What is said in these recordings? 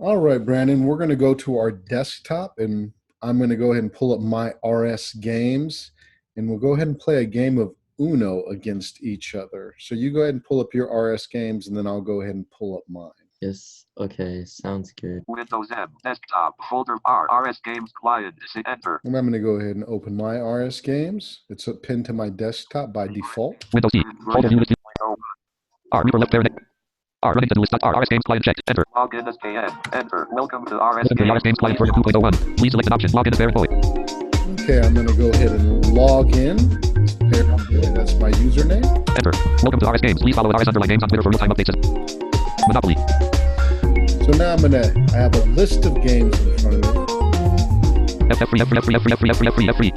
All right, Brandon, we're going to go to our desktop and I'm going to go ahead and pull up my RS games and we'll go ahead and play a game of Uno against each other. So you go ahead and pull up your RS games and then I'll go ahead and pull up mine. Yes. Okay. Sounds good. Windows M, desktop, folder R, RS Games client, say enter. And I'm going to go ahead and open my RS games. It's pinned to my desktop by default. Windows C. Folder view list. R. Reaper left parent. R. Running to do list. R. RS Games client checked. Enter. Login as KN. Enter. Welcome to RS Welcome to the RS Games client version 2.01. Please select an option. Login as parent boy. Okay, I'm going to go ahead and log in. That's my username. Enter. Welcome to RS Games. Please follow RS underline games on Twitter for real-time updates. Monopoly. So now I have a list of games in front of me. F free, F free, F free, F free, F free, F free, F free, F free.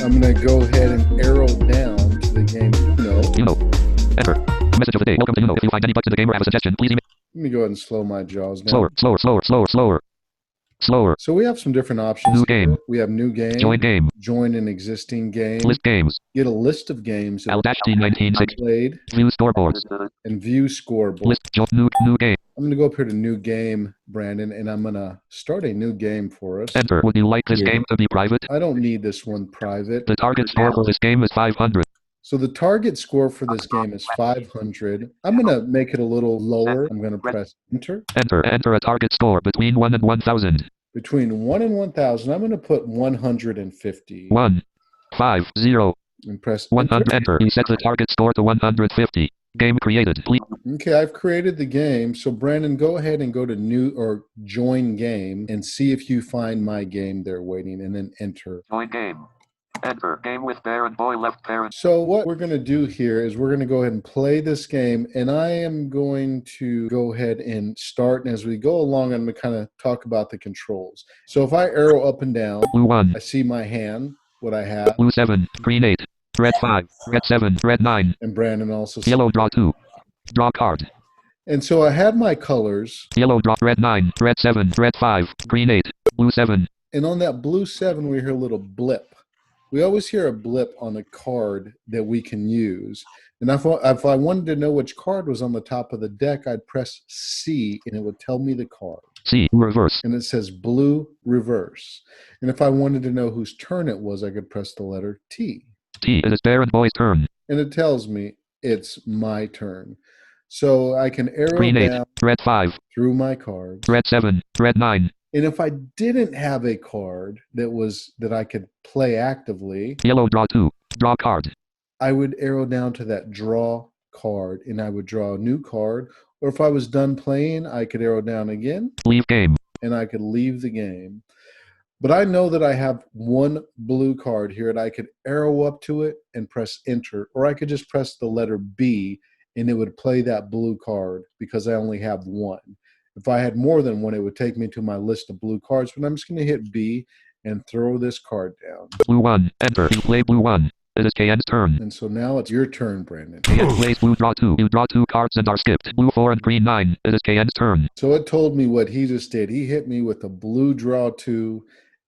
I'm going to go ahead and arrow down to the game Uno. Uno. Enter. Message of the day. Welcome to Uno. If you find any bugs in the game or have a suggestion, please email. Let me go ahead and slow my jaws down. Slower, slower, slower, slower, slower. Slower. So we have some different options. New game. We have new game. Join game. Join an existing game. List games. Get a list of games that L-T196. played. View scoreboards. And view scoreboard. List. New game. I'm going to go up here to new game, Brandon, and I'm going to start a new game for us. Enter. Would you like this game to be private? I don't need this one private. The target score for this game is 500. So the target score for this game is 500. I'm going to make it a little lower. I'm going to press enter. Enter. Enter a target score between 1 and 1,000. Between 1 and 1,000, I'm going to put 150. 1, 5, 0. And press 100. Enter. You set the target score to 150. Game created. Please. Okay, I've created the game. So Brandon, go ahead and go to new or join game and see if you find my game there waiting and then enter. Join game. Enter. Game with parent boy left parent. So what we're going to do here is we're going to go ahead and play this game, and I am going to go ahead and start, and as we go along, I'm going to kind of talk about the controls. So if I arrow up and down, Blue 1. I see my hand, what I have. Blue 7. Green 8. Red 5. Red 7. Red 9. And Brandon also sees. Yellow draw 2. Draw card. And so I have my colors. Yellow draw red 9. Red 7. Red 5. Green 8. Blue 7. And on that blue 7, we hear a little blip. We always hear a blip on a card that we can use. And if I wanted to know which card was on the top of the deck, I'd press C, and it would tell me the card. C. Reverse. And it says blue reverse. And if I wanted to know whose turn it was, I could press the letter T. T. It is parent boy's turn. And it tells me it's my turn. So I can arrow Green 8. down Red 5. through my cards. Red 7. Red 9. And if I didn't have a card that I could play actively, Yellow draw 2. Draw card. I would arrow down to that draw card and I would draw a new card. Or if I was done playing, I could arrow down again. Leave game. And I could leave the game. But I know that I have one blue card here and I could arrow up to it and press enter. Or I could just press the letter B and it would play that blue card because I only have one. If I had more than one, it would take me to my list of blue cards. But I'm just going to hit B and throw this card down. Blue 1. Enter. You play blue 1. It is KN's turn. And so now it's your turn, Brandon. KN plays blue draw 2. You draw 2 cards and are skipped. Blue 4 and green 9. It is KN's turn. So it told me what he just did. He hit me with a blue draw 2,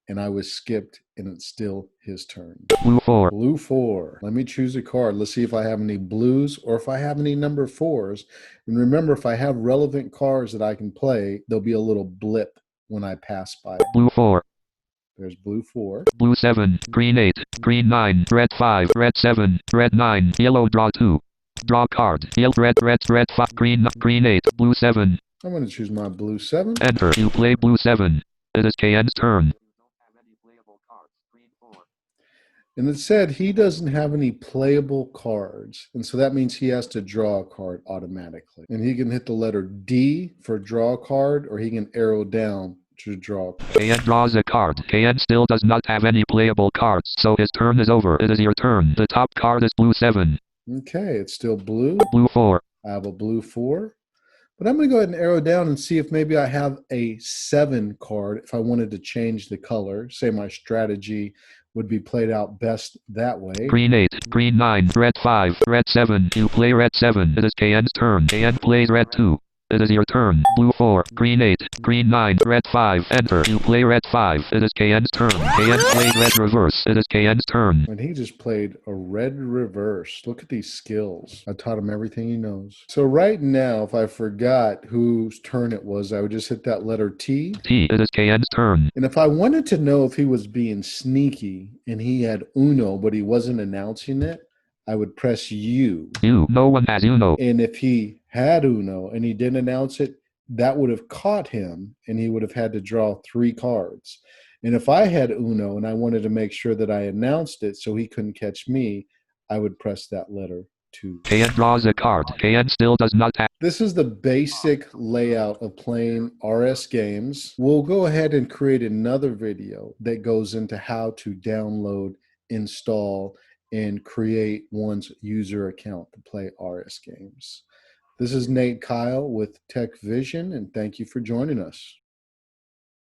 and I was skipped, and it's still his turn. Blue 4. Blue 4. Let me choose a card. Let's see if I have any blues or if I have any number 4s. And remember, if I have relevant cards that I can play, there'll be a little blip when I pass by it. Blue 4. There's blue 4. Blue 7. Green 8. Green 9. Red 5. Red 7. Red 9. Yellow draw 2. Draw card. Yellow red 5. Green 8. Blue 7. I'm going to choose my blue 7. Enter. You play blue 7. It is KN's turn. And it said he doesn't have any playable cards. And so that means he has to draw a card automatically. And he can hit the letter D for draw a card, or he can arrow down to draw. KN draws a card. KN still does not have any playable cards, so his turn is over. It is your turn. The top card is blue 7. Okay, it's still blue. Blue 4. I have a blue 4. But I'm going to go ahead and arrow down and see if maybe I have a 7 card if I wanted to change the color. Say my strategy would be played out best that way. Green 8, green 9, red 5, red 7. You play red 7. It is KN's turn. KN plays red 2. It is your turn. Blue 4, green 8, green 9, red 5. Enter. You play red 5. It is KN's turn. KN played red reverse. It is KN's turn. And he just played a red reverse. Look at these skills. I taught him everything he knows. So right now, if I forgot whose turn it was, I would just hit that letter T. T. It is KN's turn. And if I wanted to know if he was being sneaky and he had Uno, but he wasn't announcing it, I would press U. U. No one has Uno. And if he had Uno and he didn't announce it, that would have caught him and he would have had to draw 3 cards. And if I had Uno and I wanted to make sure that I announced it so he couldn't catch me, I would press that letter 2. KN draws a card. KN still does not have. This is the basic layout of playing RS games. We'll go ahead and create another video that goes into how to download, install, and create one's user account to play RS games. This is Nate Kyle with Tech Vision, and thank you for joining us.